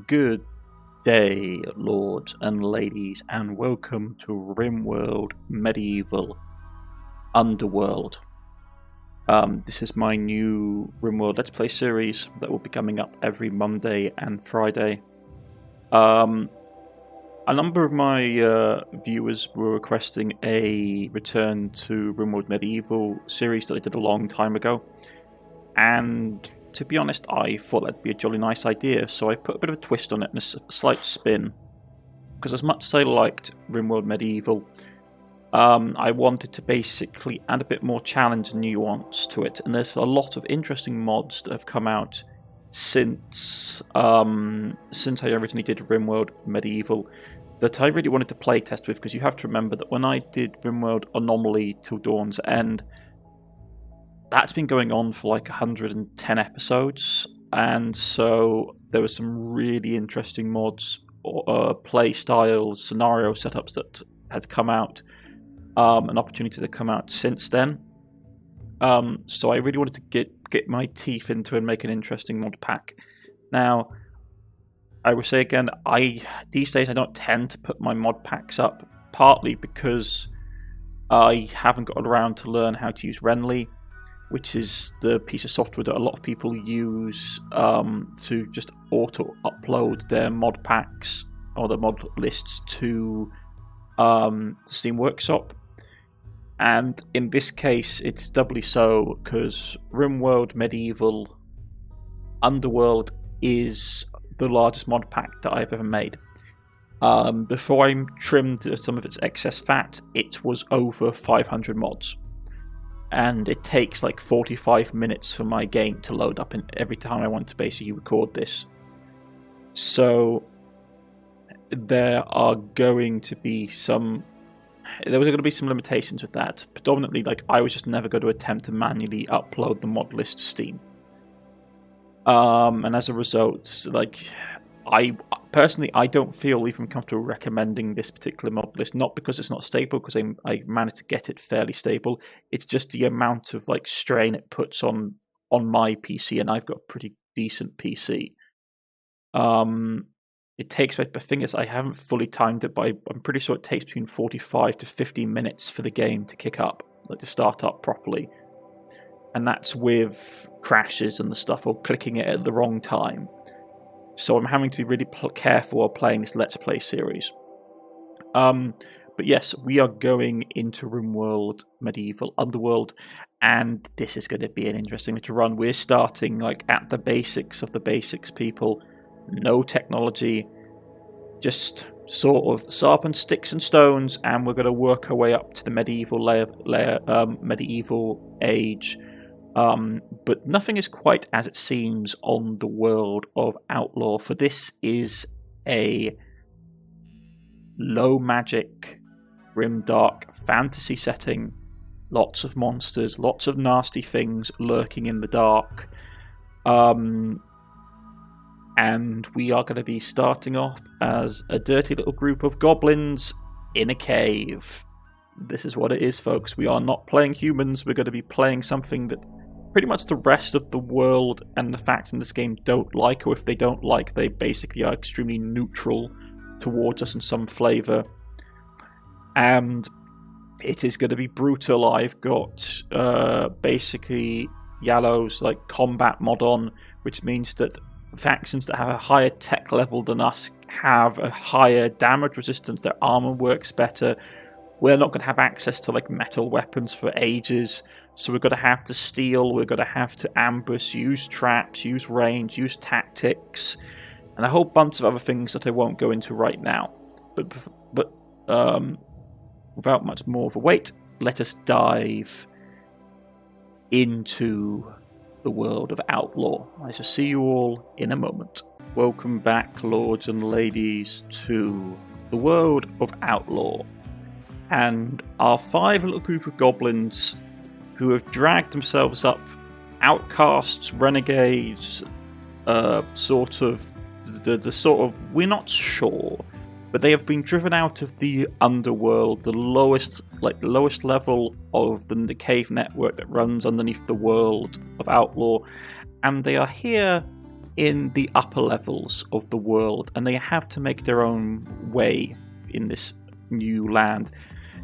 Good day, lords and ladies, and welcome to Rimworld Medieval Underworld. This is my new Rimworld Let's Play series that will be coming up every Monday and Friday. A number of my viewers were requesting a return to Rimworld Medieval series that I did a long time ago, and to be honest, I thought that'd be a jolly nice idea, so I put a bit of a twist on it and a slight spin. Because as much as I liked Rimworld Medieval, I wanted to basically add a bit more challenge and nuance to it. And there's a lot of interesting mods that have come out since I originally did Rimworld Medieval that I really wanted to play test with, because you have to remember that when I did Rimworld Anomaly Till Dawn's End, that's been going on for like 110 episodes, and so there were some really interesting mods, play styles, scenario setups that had come out, an opportunity to come out since then. So I really wanted to get my teeth into and make an interesting mod pack. Now, I will say again, these days I don't tend to put my mod packs up, partly because I haven't got around to learn how to use Renly, which is the piece of software that a lot of people use to just auto-upload their mod packs or the mod lists to Steam Workshop. And in this case, it's doubly so because Rimworld Medieval Underworld is the largest mod pack that I've ever made. Before I trimmed some of its excess fat, it was over 500 mods. And it takes like 45 minutes for my game to load up every time I want to basically record this. So there are going to be some limitations with that. Predominantly, like, I was just never going to attempt to manually upload the mod list to Steam. And as a result, like, I personally don't feel even comfortable recommending this particular mod list, not because it's not stable, because I managed to get it fairly stable. It's just the amount of like strain it puts on my PC, and I've got a pretty decent PC. It takes, but the thing is, I haven't fully timed it, but I'm pretty sure it takes between 45 to 50 minutes for the game to kick up, like to start up properly. And that's with crashes and the stuff, or clicking it at the wrong time. So I'm having to be really careful while playing this Let's Play series. But yes, we are going into Rimworld Medieval Underworld, and this is going to be an interesting little run. We're starting like at the basics of the basics, people. No technology, just sort of sharpened sticks and stones, and we're going to work our way up to the medieval medieval age. But nothing is quite as it seems on the world of Outlaw, for this is a low magic, grimdark fantasy setting. Lots of monsters, lots of nasty things lurking in the dark. And we are going to be starting off as a dirty little group of goblins in a cave. This is what it is, folks. We are not playing humans. We're going to be playing something that pretty much the rest of the world and the fact in this game don't like, or if they don't like, they basically are extremely neutral towards us in some flavour. And it is going to be brutal. I've got basically Yallow's like combat mod on, which means that factions that have a higher tech level than us have a higher damage resistance, their armor works better. We're not going to have access to like metal weapons for ages, so we're going to have to steal, we're going to have to ambush, use traps, use range, use tactics, and a whole bunch of other things that I won't go into right now. But without much more of a wait, let us dive into the world of Outlaw. I shall see you all in a moment. Welcome back, lords and ladies, to the world of Outlaw. And our five little group of goblins who have dragged themselves up, outcasts, renegades, sort of, we're not sure, but they have been driven out of the underworld, the lowest level of the cave network that runs underneath the world of Outlaw, and they are here in the upper levels of the world, and they have to make their own way in this new land.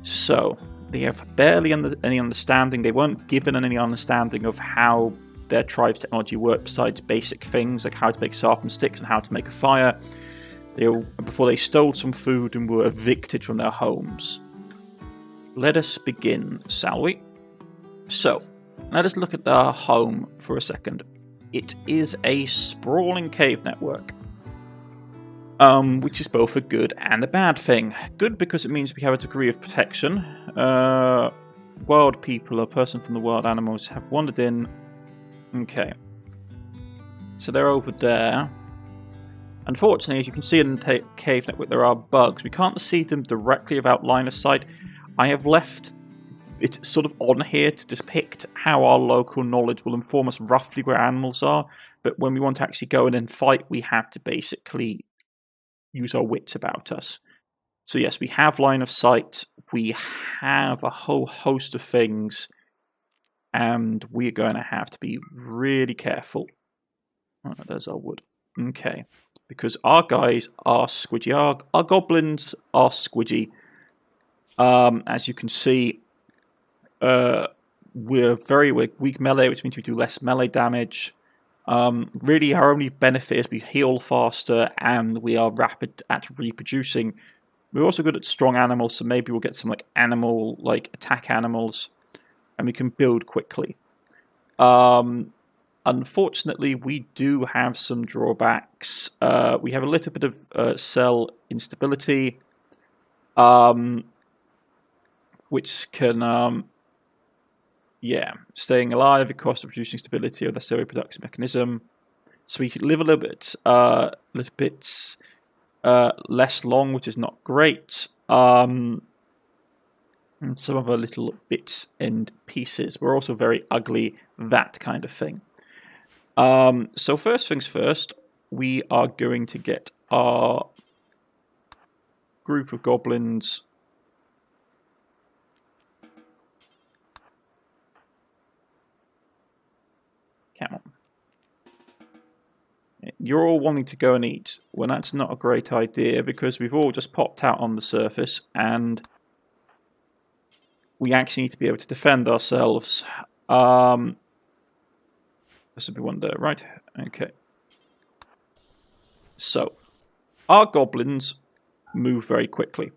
So they have barely any understanding. They weren't given any understanding of how their tribe's technology worked, besides basic things like how to make sharpened sticks and how to make a fire. Before they stole some food and were evicted from their homes. Let us begin, shall we? So, let us look at our home for a second. It is a sprawling cave network, which is both a good and a bad thing. Good because it means we have a degree of protection. Wild people, a person from the wild animals, have wandered in. Okay. So they're over there. Unfortunately, as you can see in the cave network, there are bugs. We can't see them directly without line of sight. I have left it sort of on here to depict how our local knowledge will inform us roughly where animals are, but when we want to actually go in and fight, we have to basically use our wits about us. So yes, we have line of sight, we have a whole host of things, and we're going to have to be really careful. Oh, there's our wood. Okay. Because our guys are squidgy. Our goblins are squidgy. As you can see, we're very weak melee, which means we do less melee damage. Really, our only benefit is we heal faster and we are rapid at reproducing. We're also good at strong animals, so maybe we'll get some attack animals, and we can build quickly. Unfortunately, we do have some drawbacks. We have a little bit of cell instability, which can, staying alive at cost of reducing stability of the cell reproduction mechanism. So we live a little bit less long, which is not great. And some of our little bits and pieces. We're also very ugly, that kind of thing. So first things first, we are going to get our group of goblins come on. You're all wanting to go and eat. Well, that's not a great idea because we've all just popped out on the surface and we actually need to be able to defend ourselves. This would be one there, right? Okay. So, our goblins move very quickly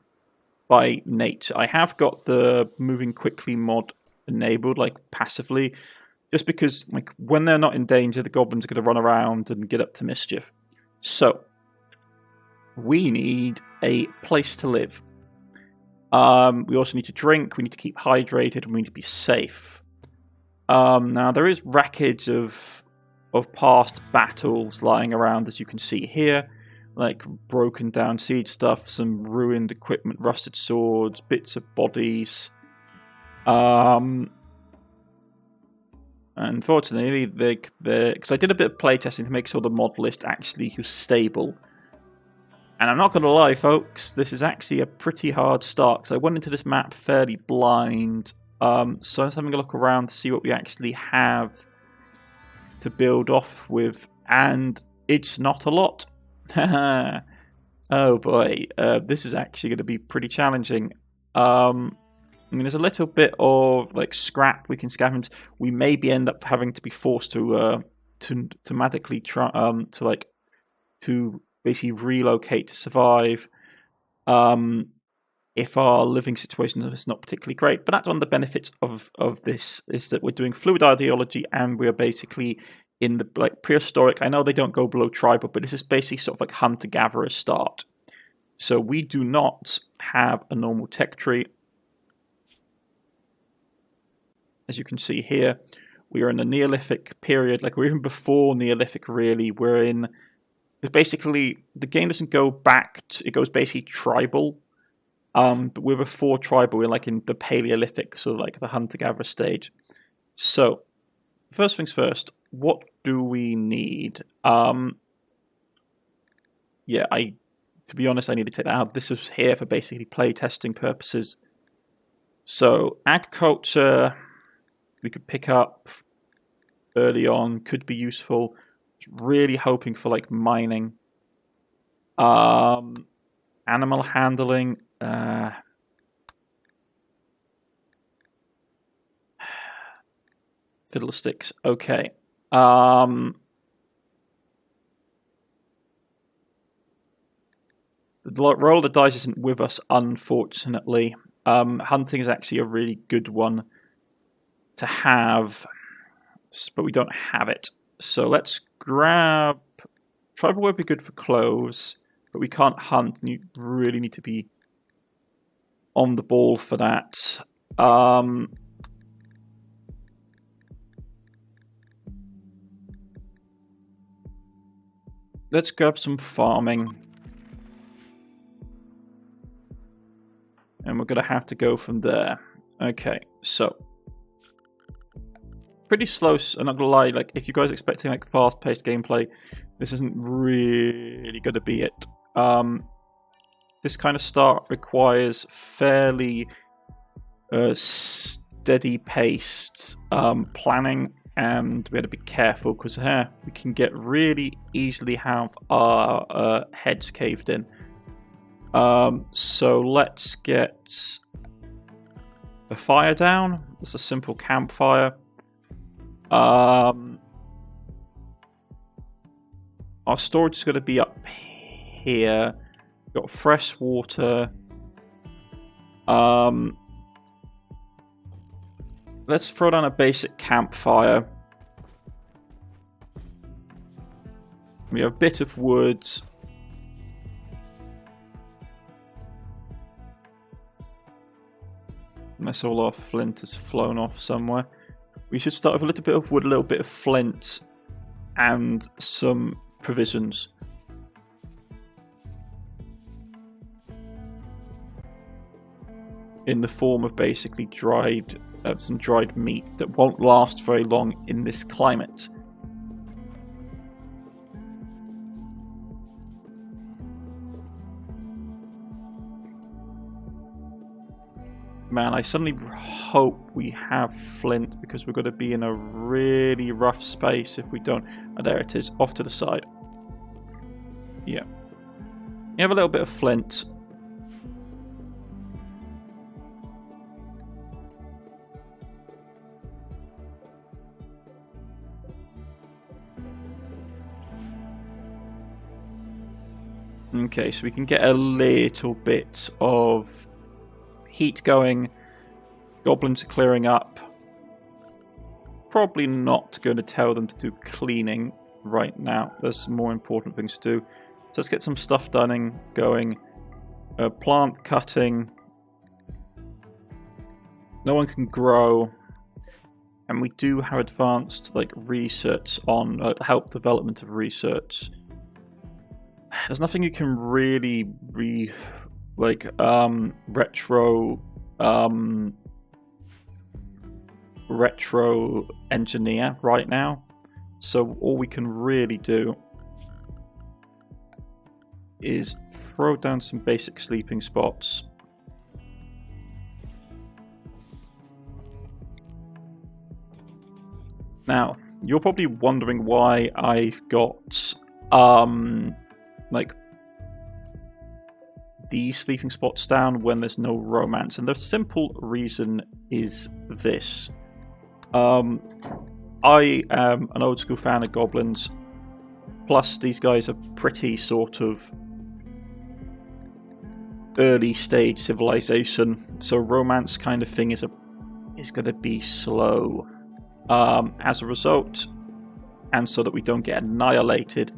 by nature. I have got the moving quickly mod enabled, passively, just because when they're not in danger, the goblins are going to run around and get up to mischief. So, we need a place to live. We also need to drink, we need to keep hydrated, and we need to be safe. Now, there is wreckage of past battles lying around, as you can see here, broken down siege stuff, some ruined equipment, rusted swords, bits of bodies. Unfortunately, because I did a bit of playtesting to make sure the mod list actually was stable. And I'm not going to lie, folks, this is actually a pretty hard start, because I went into this map fairly blind. So I'm just having a look around to see what we actually have to build off with, and it's not a lot. Oh boy, this is actually going to be pretty challenging. There's a little bit of scrap we can scavenge. We maybe end up having to be forced to medically to basically relocate to survive. If our living situation is not particularly great. But that's one of the benefits of this, is that we're doing fluid ideology and we're basically in the prehistoric. I know they don't go below tribal, but this is basically sort of hunter-gatherer start. So we do not have a normal tech tree. As you can see here, we are in a Neolithic period. We're even before Neolithic, really. We're in... Basically, the game doesn't go back. It goes basically tribal. But we're before tribal. We're in the Paleolithic, so the hunter-gatherer stage. So, first things first, what do we need? To be honest, I need to take that out. This is here for basically playtesting purposes. So, agriculture, we could pick up early on, could be useful. Really hoping for like mining. Animal handling. Fiddlesticks. Okay. The roll of the dice isn't with us, unfortunately. Hunting is actually a really good one to have, but we don't have it. So let's grab... Tribal would be good for clothes, but we can't hunt, and you really need to be on the ball for that. Let's grab some farming. And we're going to have to go from there. Okay, so. Pretty slow, I'm not going to lie. Like, if you guys are expecting like fast-paced gameplay, this isn't really going to be it. This kind of start requires fairly steady-paced planning, and we have to be careful because here we can get really easily have our heads caved in. So let's get a fire down. It's a simple campfire. Our storage is going to be up here. We've got fresh water. Let's throw down a basic campfire. We have a bit of wood. Unless all our flint has flown off somewhere. We should start with a little bit of wood, a little bit of flint, and some provisions. In the form of basically some dried meat that won't last very long in this climate. Man, I suddenly hope we have flint, because we're going to be in a really rough space if we don't. Oh, there it is, off to the side. Yeah. You have a little bit of flint. Okay, so we can get a little bit of heat going. Goblins are clearing up. Probably not going to tell them to do cleaning right now. There's some more important things to do. So let's get some stuff done going. Plant cutting. No one can grow. And we do have advanced like research on help development of research. There's nothing you can really retro engineer right now. So all we can really do is throw down some basic sleeping spots. Now, you're probably wondering why I've got these sleeping spots down when there's no romance, and the simple reason is this. I am an old school fan of goblins, plus these guys are pretty sort of early stage civilization, so romance kind of thing is going to be slow. As a result, and so that we don't get annihilated,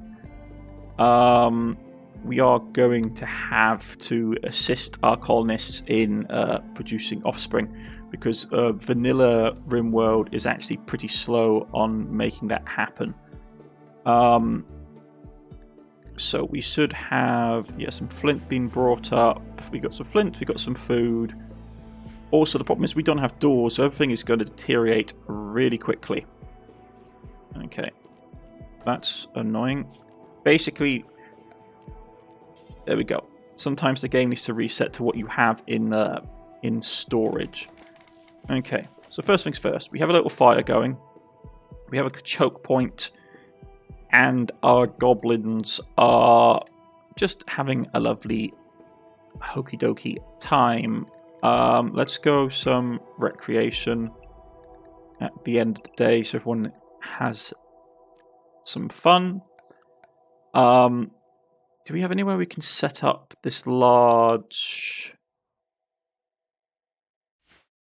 we are going to have to assist our colonists in producing offspring, because vanilla Rimworld is actually pretty slow on making that happen. So we should have some flint being brought up. We got some flint, we got some food. Also, the problem is we don't have doors, so everything is going to deteriorate really quickly. Okay, that's annoying. Basically, there we go. Sometimes the game needs to reset to what you have in storage. Okay, so first things first, we have a little fire going. We have a choke point. and our goblins are just having a lovely hokey dokey time. Let's go some recreation at the end of the day so everyone has some fun. Do we have anywhere we can set up this large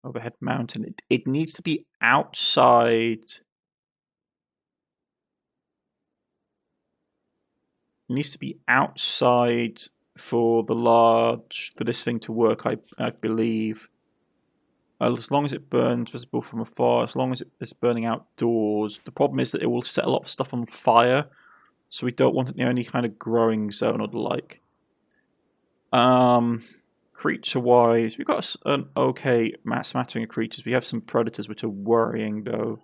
overhead mountain? It needs to be outside. It needs to be outside for this thing to work, I believe. As long as it burns visible from afar, as long as it's burning outdoors. The problem is that it will set a lot of stuff on fire, so we don't want it near any kind of growing zone or the like. Creature-wise, we've got an okay smattering of creatures. We have some predators which are worrying, though.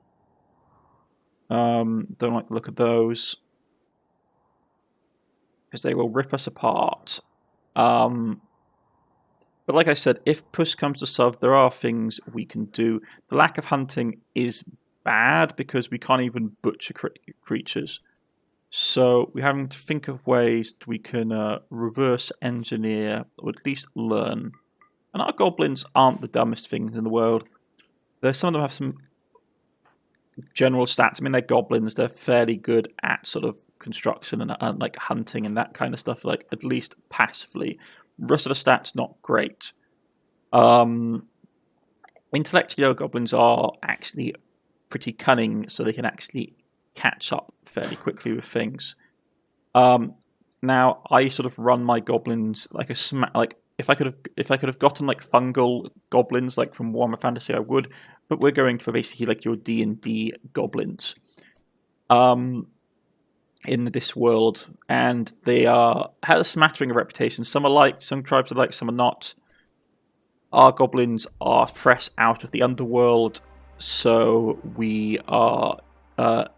Don't like the look of those, because they will rip us apart. But like I said, if push comes to shove, there are things we can do. The lack of hunting is bad because we can't even butcher creatures. So we're having to think of ways that we can reverse engineer, or at least learn. And our goblins aren't the dumbest things in the world. Some of them have some general stats. I mean, they're goblins. They're fairly good at sort of construction and like hunting and that kind of stuff, like at least passively. The rest of the stats not great. Intellectually, our goblins are actually pretty cunning, so they can actually catch up fairly quickly with things. Now, I sort of run my goblins like if I could have gotten like fungal goblins like from Warhammer Fantasy, I would. But we're going for basically like your D&D goblins. In this world, and they have a smattering of reputations. Some are liked, some tribes are liked, some are not. Our goblins are fresh out of the Underworld, so we are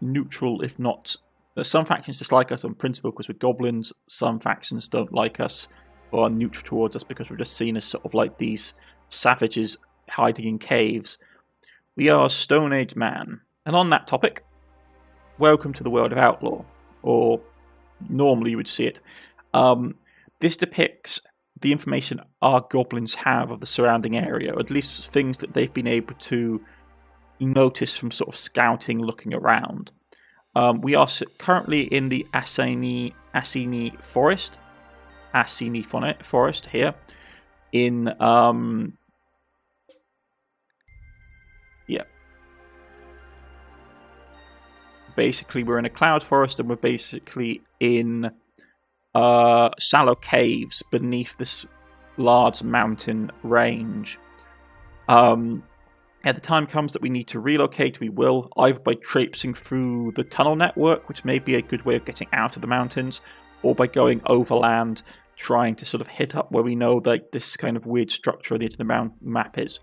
neutral, if not. Some factions dislike us on principle because we're goblins. Some factions don't like us or are neutral towards us because we're just seen as sort of like these savages hiding in caves. We are Stone Age man. And on that topic, welcome to the world of Outlaw. Or normally you would see it. This depicts the information our goblins have of the surrounding area, or at least things that they've been able to notice from sort of scouting, looking around. We are currently in the Assini Forest. Assini Forest here. In basically, we're in a cloud forest, and we're basically in shallow caves beneath this large mountain range. At the time comes that we need to relocate, we will, either by traipsing through the tunnel network, which may be a good way of getting out of the mountains, or by going overland, trying to sort of hit up where we know that this kind of weird structure at the end of the map is.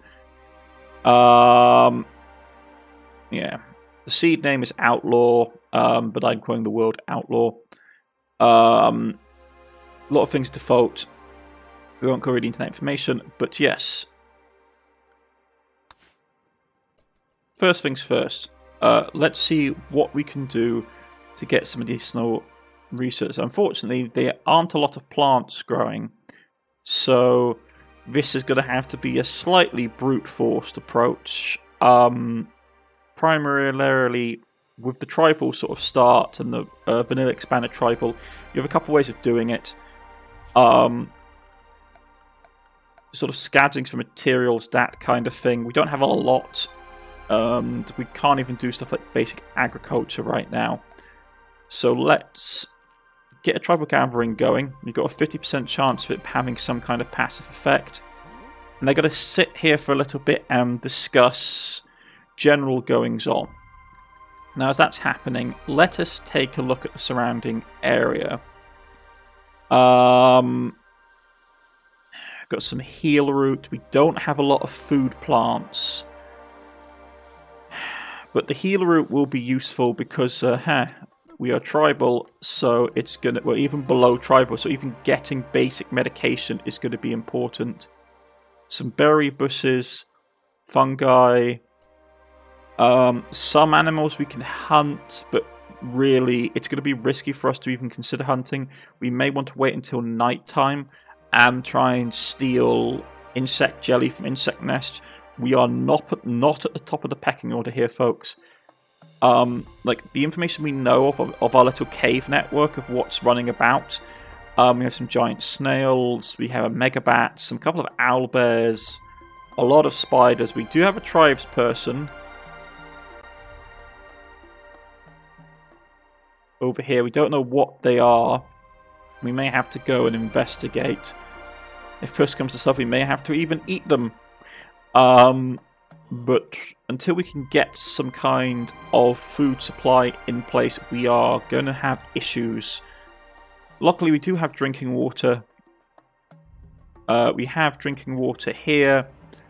Yeah. The seed name is Outlaw, but I'm calling the world Outlaw. A lot of things default. We won't go really into that information, but yes. First things first. Let's see what we can do to get some additional research. Unfortunately, there aren't a lot of plants growing, so this is going to have to be a slightly brute-forced approach. Primarily with the tribal sort of start and the vanilla expanded tribal, you have a couple ways of doing it. Sort of scavenging for materials, that kind of thing. We don't have a lot. We can't even do stuff like basic agriculture right now. So let's get a tribal gathering going. You've got a 50% chance of it having some kind of passive effect. And they're going to sit here for a little bit and discuss general goings on. Now, as that's happening, let us take a look at the surrounding area. Got some heal root. We don't have a lot of food plants, but the heal root will be useful because we are tribal, so it's gonna. Well, even below tribal, so even getting basic medication is going to be important. Some berry bushes, fungi. Some animals we can hunt, but really, it's going to be risky for us to even consider hunting. We may want to wait until night time and try and steal insect jelly from insect nests. We are not at the top of the pecking order here, folks. Like, the information we know of our little cave network of what's running about. We have some giant snails, we have a megabat, some couple of owlbears, a lot of spiders. We do have a tribes person over here. We don't know what they are. We may have to go and investigate. If push comes to shove, we may have to even eat them. But until we can get some kind of food supply in place, we are going to have issues. Luckily, we do have drinking water. We have drinking water here.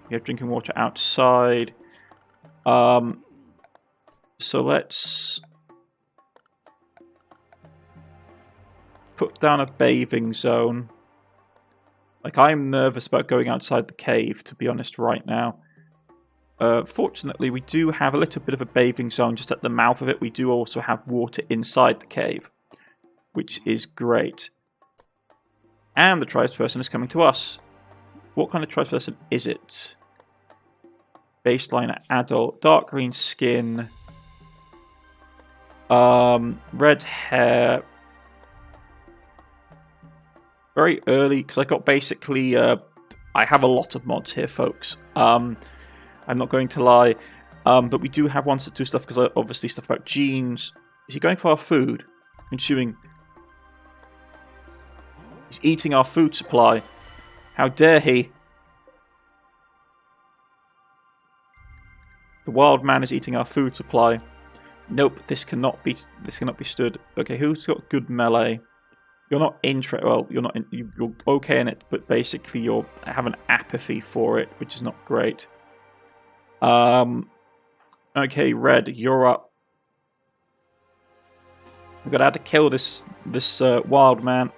We have drinking water outside. So let's put down a bathing zone. Like, I'm nervous about going outside the cave, to be honest, right now. Fortunately, we do have a little bit of a bathing zone just at the mouth of it. We do also have water inside the cave, which is great. And the tribesperson is coming to us. What kind of tribesperson is it? Baseline adult, dark green skin, red hair. Very early, because I got basically, I have a lot of mods here, folks. I'm not going to lie, but we do have ones that do stuff, because obviously stuff about genes. Is he going for our food? Consuming. He's eating our food supply. How dare he? The wild man is eating our food supply. Nope, this cannot be stood. Okay, who's got good melee? You're not interested. Well, you're not. You're okay in it, but basically you have an apathy for it, which is not great. Okay, Red, you're up. We've got to have to kill this wild man.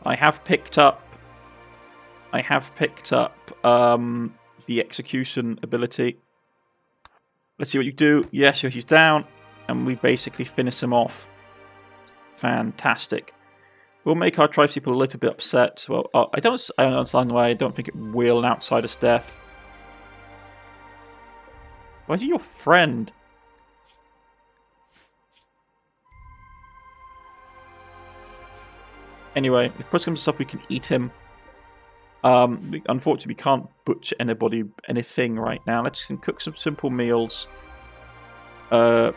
I have picked up the execution ability. Let's see what you do. Yes, he's down, and we basically finish him off. Fantastic. We'll make our tribespeople a little bit upset. Well, I don't understand why. I don't think it will an outsider's death. Why is he your friend? Anyway, if push comes to stuff, we can eat him. Unfortunately, we can't butcher anything right now. Let's cook some simple meals. Yeah,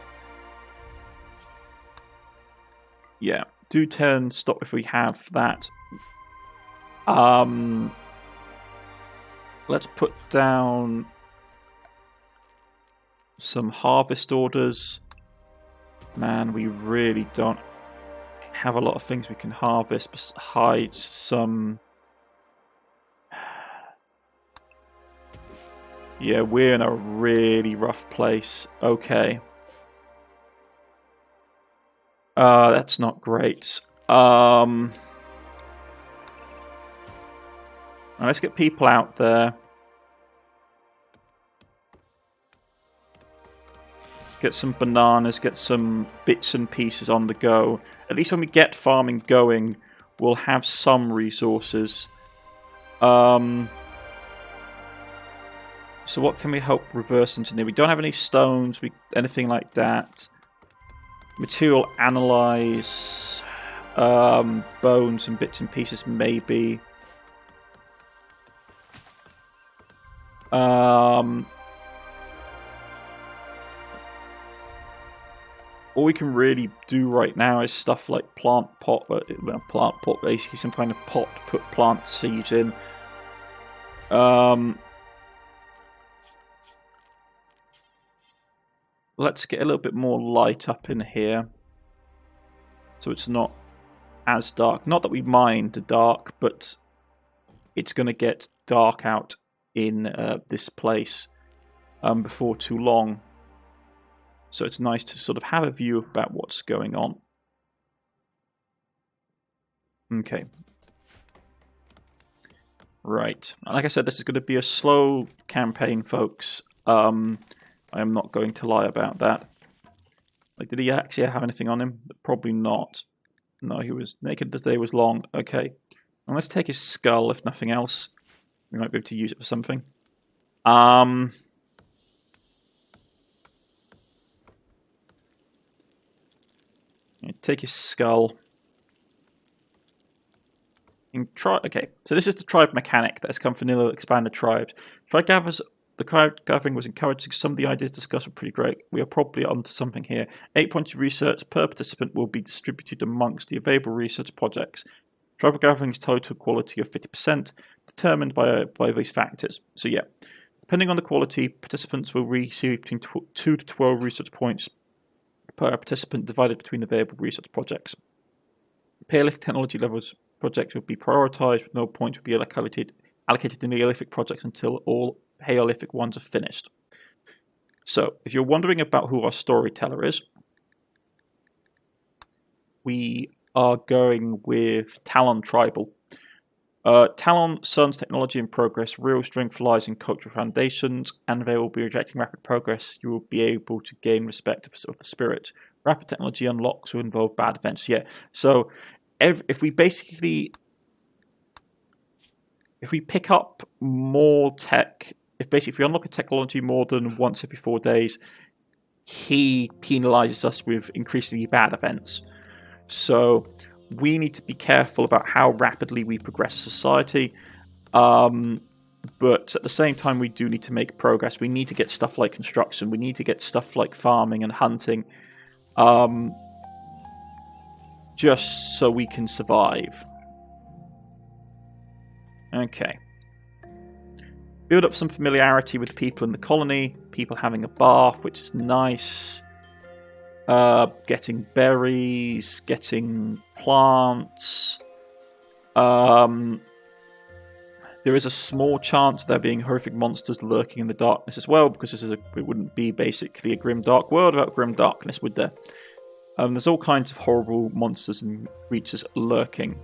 do turn stop if we have that. Let's put down some harvest orders. Man, we really don't have a lot of things we can harvest besides some. Yeah, we're in a really rough place. Okay. That's not great. Let's get people out there. Get some bananas, get some bits and pieces on the go. At least when we get farming going, we'll have some resources. So what can we help reverse engineer? We don't have any stones, anything like that. Material analyze, bones and bits and pieces maybe. All we can really do right now is stuff like plant pot, basically some kind of pot to put plant seeds in. Let's get a little bit more light up in here, so it's not as dark. Not that we mind the dark, but it's going to get dark out in this place before too long. So it's nice to sort of have a view about what's going on. Okay. Right. Like I said, this is going to be a slow campaign, folks. I am not going to lie about that. Like, did he actually have anything on him? Probably not. No, he was naked. The day was long. Okay. And let's take his skull, if nothing else. We might be able to use it for something. Take his skull. Okay, so this is the tribe mechanic that has come from Nilo Expanded Tribes. The crowd gathering was encouraging. Some of the ideas discussed were pretty great. We are probably onto something here. 8 points of research per participant will be distributed amongst the available research projects. Tribal gathering's total quality of 50%, determined by these factors. So yeah, depending on the quality, participants will receive between 2 to 12 research points per participant divided between available research projects. Paleolithic technology levels projects will be prioritised, with no points will be allocated to Neolithic projects until all Paleolithic ones are finished. So, if you're wondering about who our storyteller is, we are going with Talon Tribal. Talon, Sun's technology in progress, real strength lies in cultural foundations, and they will be rejecting rapid progress. You will be able to gain respect of the spirit. Rapid technology unlocks will involve bad events. Yeah, so if we pick up more tech, if we unlock a technology more than once every 4 days, he penalizes us with increasingly bad events. So we need to be careful about how rapidly we progress as a society. But at the same time, we do need to make progress. We need to get stuff like construction. We need to get stuff like farming and hunting. Just so we can survive. Okay. Build up some familiarity with people in the colony. People having a bath, which is nice. Getting berries, getting plants. There is a small chance of there being horrific monsters lurking in the darkness as well, because it wouldn't be basically a grim dark world without grim darkness, would there? There's all kinds of horrible monsters and creatures lurking.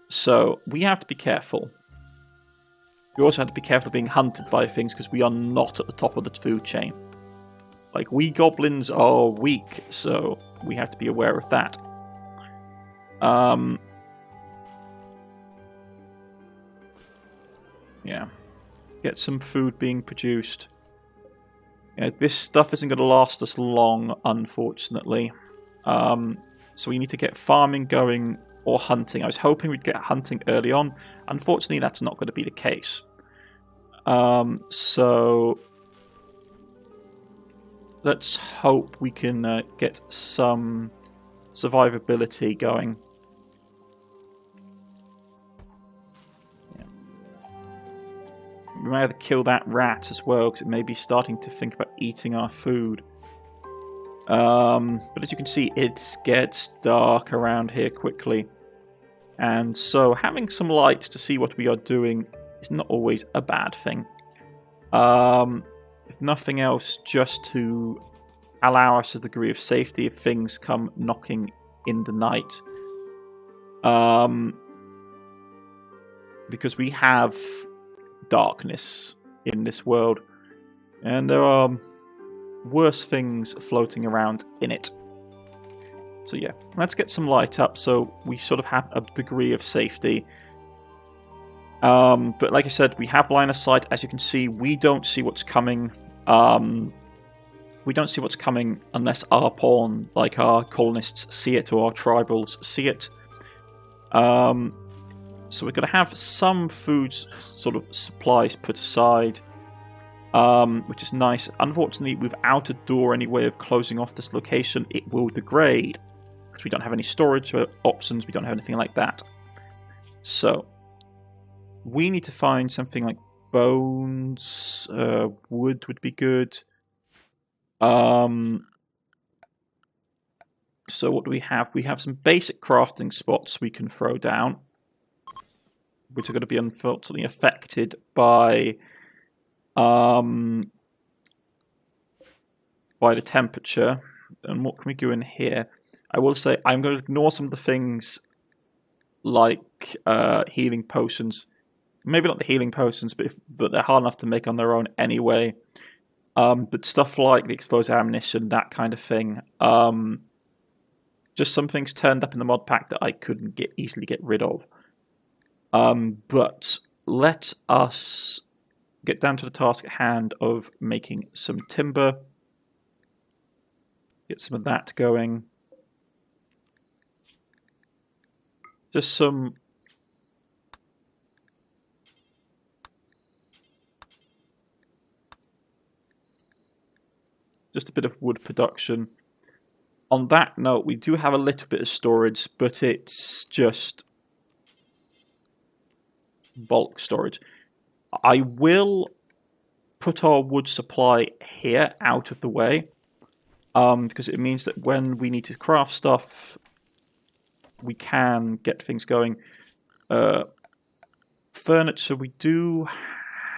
So we have to be careful. We also have to be careful of being hunted by things, because we are not at the top of the food chain. Like, we goblins are weak, so we have to be aware of that. Yeah. Get some food being produced. This stuff isn't going to last us long, unfortunately. So we need to get farming going or hunting. I was hoping we'd get hunting early on. Unfortunately, that's not going to be the case. So let's hope we can get some survivability going. We might have to kill that rat as well, because it may be starting to think about eating our food. But as you can see, it gets dark around here quickly. And so having some lights to see what we are doing is not always a bad thing. If nothing else, just to allow us a degree of safety if things come knocking in the night. Because we have darkness in this world, and there are worse things floating around in it. So yeah, let's get some light up so we sort of have a degree of safety. But like I said, we have line of sight. As you can see, we don't see what's coming. We don't see what's coming unless our pawn, like our colonists, see it, or our tribals see it. So we're going to have some food sort of supplies put aside, which is nice. Unfortunately, without a door, any way of closing off this location, it will degrade, because we don't have any storage options, we don't have anything like that. So we need to find something like bones, wood would be good. So what do we have? We have some basic crafting spots we can throw down, which are going to be unfortunately affected by the temperature. And what can we do in here? I will say I'm going to ignore some of the things like healing potions. Maybe not the healing potions, but they're hard enough to make on their own anyway. But stuff like the explosive ammunition, that kind of thing. Just some things turned up in the mod pack that I couldn't easily get rid of. But let us get down to the task at hand of making some timber. Get some of that going. Just some... Just a bit of wood production. On that note, we do have a little bit of storage, but it's just bulk storage. I will put our wood supply here out of the way, because it means that when we need to craft stuff, we can get things going. Furniture, we do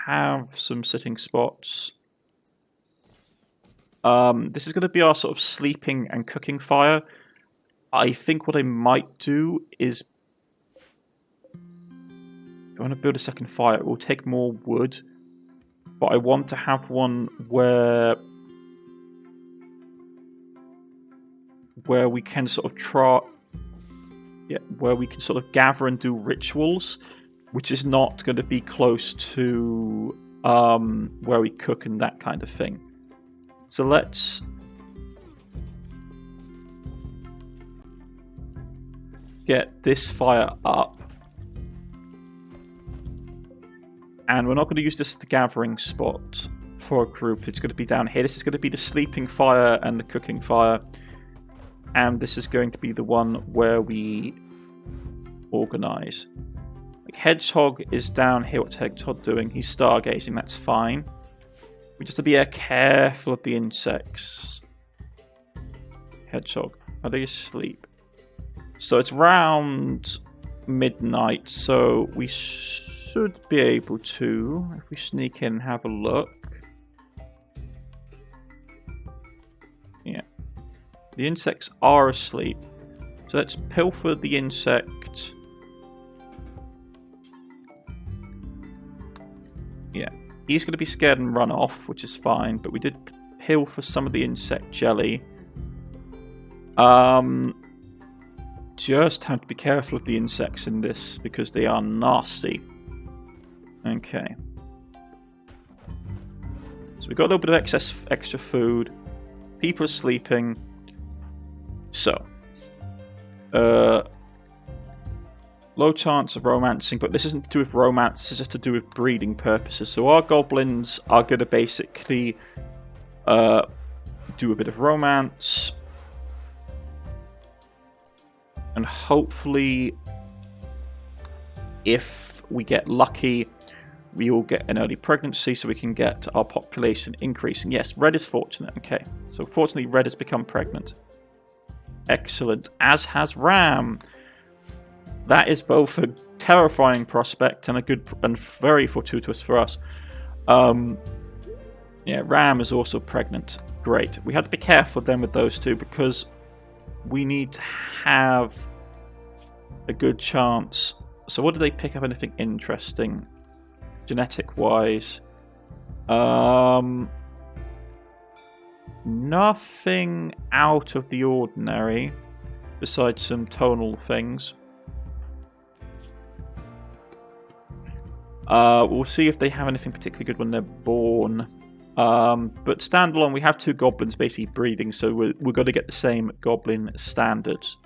have some sitting spots. This is going to be our sort of sleeping and cooking fire. I think what I might do is... I want to build a second fire. It will take more wood. But I want to have one where we can sort of where we can sort of gather and do rituals, which is not going to be close to where we cook and that kind of thing. So let's get this fire up. And we're not going to use this as the gathering spot for a group. It's going to be down here. This is going to be the sleeping fire and the cooking fire. And this is going to be the one where we organize. Like Hedgehog is down here. What's Hedgehog doing? He's stargazing. That's fine. We just have to be careful of the insects. Hedgehog, are they asleep? So it's round midnight, so we should be able to, if we sneak in and have a look. Yeah. The insects are asleep. So let's pilfer the insect. Yeah. He's going to be scared and run off, which is fine, but we did pilfer some of the insect jelly. Just have to be careful of the insects in this because they are nasty. Okay. So we've got a little bit of extra food. People are sleeping. So. Low chance of romancing, but this isn't to do with romance, this is just to do with breeding purposes. So our goblins are going to basically do a bit of romance. And hopefully, if we get lucky, we will get an early pregnancy so we can get our population increasing. Yes, Red is fortunate. Okay, so fortunately Red has become pregnant. Excellent. As has Ram. That is both a terrifying prospect and a good and very fortuitous for us. Yeah, Ram is also pregnant. Great. We have to be careful then with those two because we need to have a good chance. So what do they pick up? Anything interesting? Genetic-wise? Nothing out of the ordinary besides some tonal things. We'll see if they have anything particularly good when they're born. But standalone, we have two goblins basically breeding, so we're going to get the same goblin standards.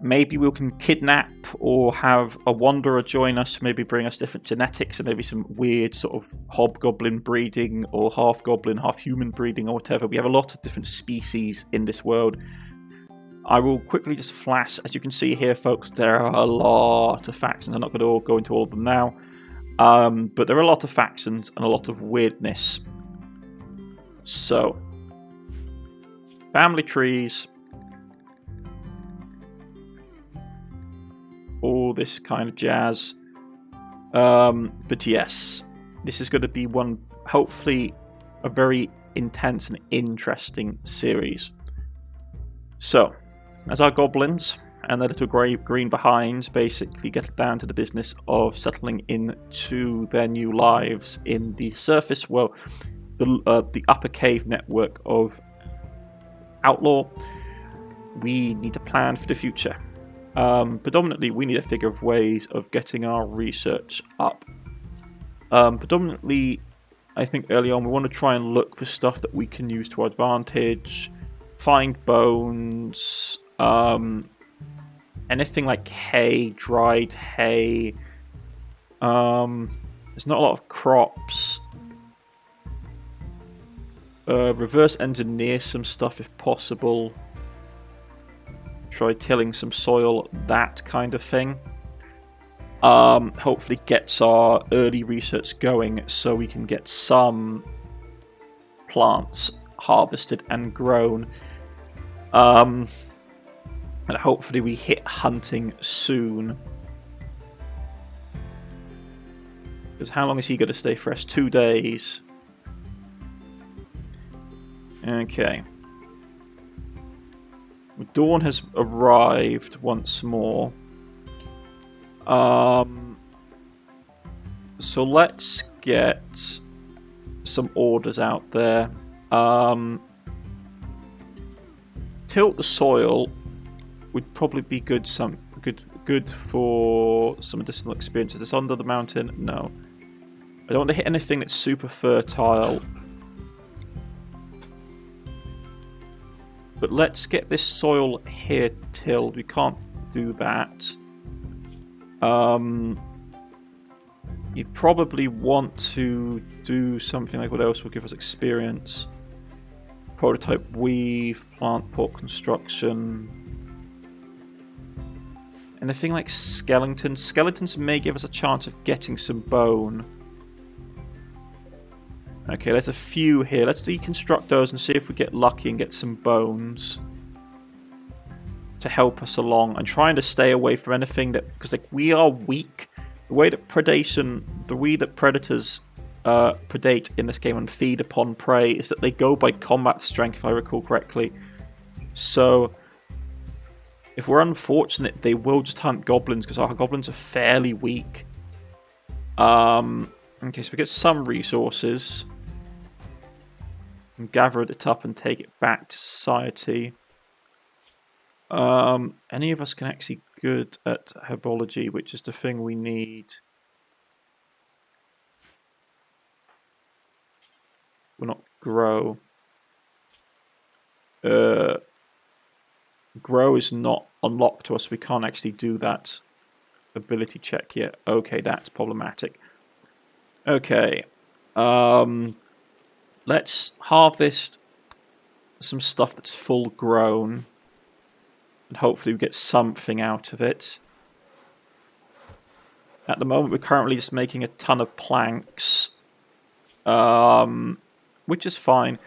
Maybe we can kidnap or have a wanderer join us, maybe bring us different genetics and maybe some weird sort of hobgoblin breeding or half goblin, half human breeding or whatever. We have a lot of different species in this world. I will quickly just flash, as you can see here, folks, there are a lot of factions. I'm not going to go into all of them now. But there are a lot of factions and a lot of weirdness. So, family trees. All this kind of jazz. But yes, this is going to be one, hopefully, a very intense and interesting series. So, as our goblins and their little green behinds basically get down to the business of settling into their new lives in the surface, well, the upper cave network of Outlaw, we need to plan for the future. Predominantly, we need to figure of ways of getting our research up. Predominantly, I think early on we want to try and look for stuff that we can use to our advantage, find bones, anything like hay, dried hay. There's not a lot of crops. Reverse engineer some stuff if possible. Try tilling some soil, that kind of thing. Hopefully gets our early research going so we can get some plants harvested and grown. And hopefully we hit hunting soon. Because how long is he going to stay fresh? 2 days. Okay. Dawn has arrived once more. So let's get some orders out there. Tilt the soil would probably be good for some additional experiences. It's under the mountain? No. I don't want to hit anything that's super fertile. But let's get this soil here tilled. We can't do that. You probably want to do something like what else will give us experience. Prototype weave, plant pot construction. Anything like skeletons. Skeletons may give us a chance of getting some bone. Okay, there's a few here. Let's deconstruct those and see if we get lucky and get some bones to help us along. I'm trying to stay away from anything that, because like we are weak. The way that predators predate in this game and feed upon prey is that they go by combat strength, if I recall correctly. So if we're unfortunate, they will just hunt goblins because our goblins are fairly weak. Okay, so we get some resources. And gather it up and take it back to society. Any of us can actually good at herbology, which is the thing we need. Will not grow. Grow is not unlocked to us. We can't actually do that ability check yet. Okay, that's problematic. Okay. Let's harvest some stuff that's full grown. And hopefully we get something out of it. At the moment we're currently just making a ton of planks. Which is fine.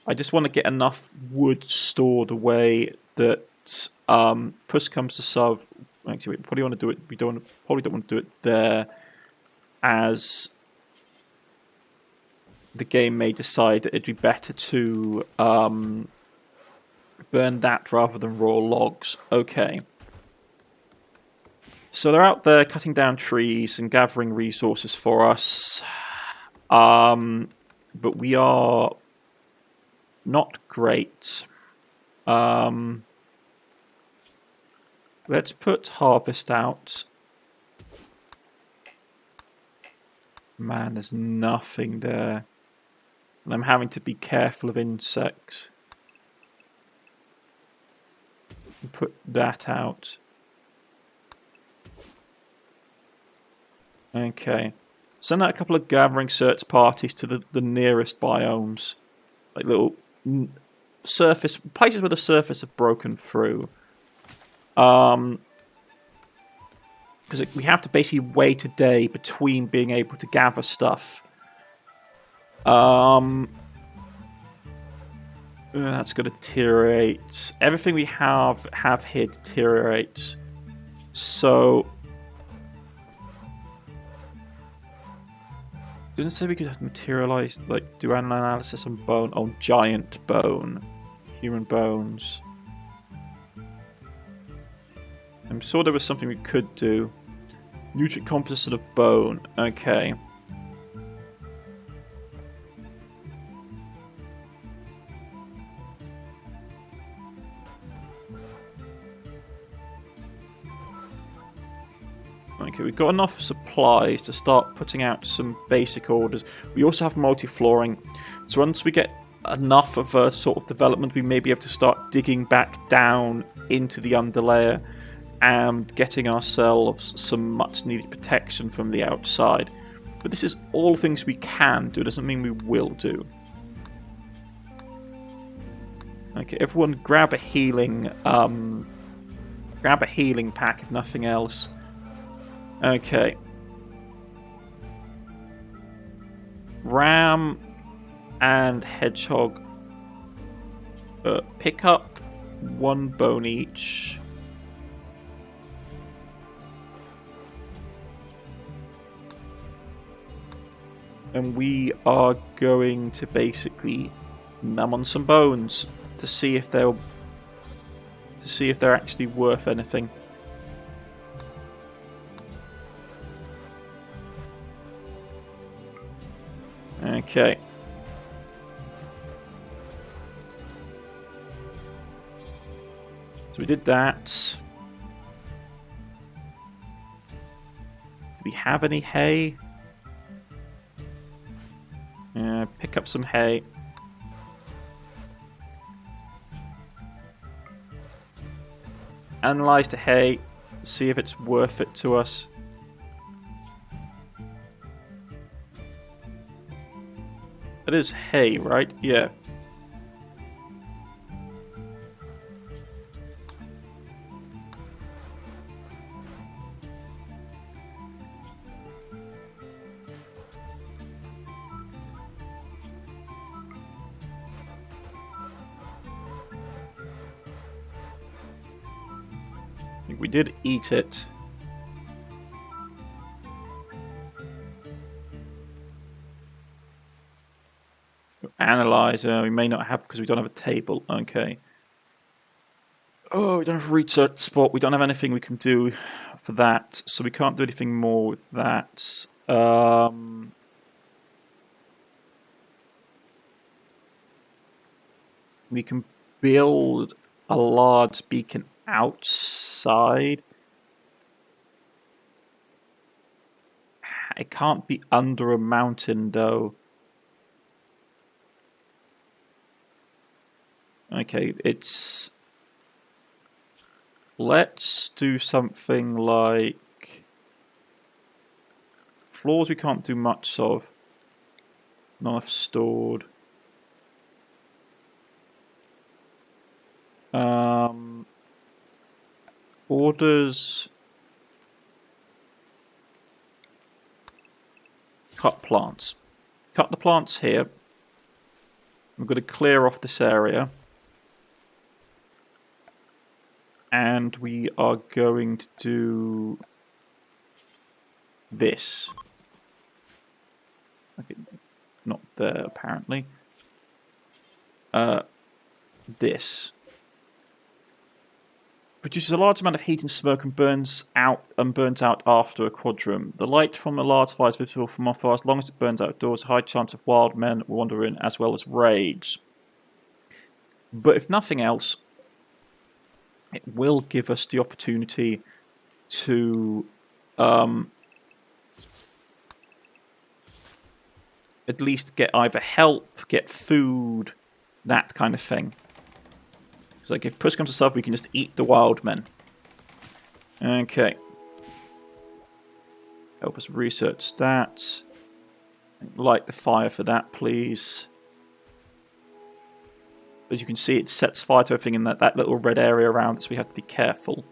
I just want to get enough wood stored away that push comes to shove. Actually, we probably want to do it. Probably don't want to do it there, as the game may decide that it'd be better to burn that rather than raw logs. Okay. So they're out there cutting down trees and gathering resources for us. But we are not great. Let's put harvest out. Man, there's nothing there. And I'm having to be careful of insects. Put that out. Okay. Send out a couple of gathering search parties to the nearest biomes. Like little surface places where the surface have broken through. Because we have to basically wait a day between being able to gather stuff. That's going to deteriorate. Everything we have here deteriorates. So didn't say we could materialize, like do an analysis on bone. Oh, giant bone, human bones. I'm sure there was something we could do. Nutrient composite of bone. Okay. Okay, we've got enough supplies to start putting out some basic orders. We also have multi-flooring, so once we get enough of a sort of development, we may be able to start digging back down into the underlayer and getting ourselves some much-needed protection from the outside. But this is all things we can do, it doesn't mean we will do. Okay, everyone grab a healing pack if nothing else. Okay. Ram and Hedgehog pick up 1 bone each. And we are going to basically numb on some bones to see if they're actually worth anything. Okay. So we did that. Do we have any hay? Pick up some hay. Analyze the hay. See if it's worth it to us. It is hay, right? Yeah. I think we did eat it. Analyzer, we may not have because we don't have a table. Okay. Oh, we don't have a research spot. We don't have anything we can do for that, so we can't do anything more with that. We can build a large beacon outside. It can't be under a mountain, though. Okay, it's... Let's do something like... Floors we can't do much of. Not enough stored. Orders... Cut plants. Cut the plants here. We're going to clear off this area. And we are going to do this. Okay, not there apparently. This produces a large amount of heat and smoke and burns out after a quadrum. The light from a large fire is visible from afar as long as it burns outdoors. A high chance of wild men wander in as well as raids. But if nothing else, it will give us the opportunity to at least get either help, get food, that kind of thing. It's like if push comes to shove, we can just eat the wild men. Okay. Help us research stats. Light the fire for that, please. As you can see, it sets fire to everything in that little red area around it, so we have to be careful.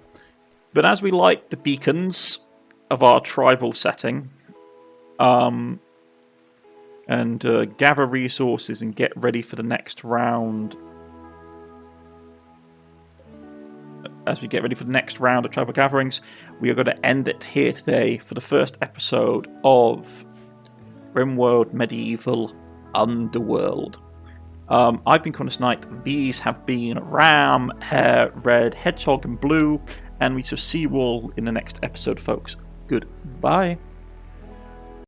But as we light the beacons of our tribal setting, and gather resources and get ready for the next round, as we get ready for the next round of tribal gatherings, we are going to end it here today for the first episode of Rimworld Medieval Underworld. I've been Cornish-Knight. These have been Ram, Hare, Red, Hedgehog and Blue, and we shall see you all in the next episode, folks. Goodbye.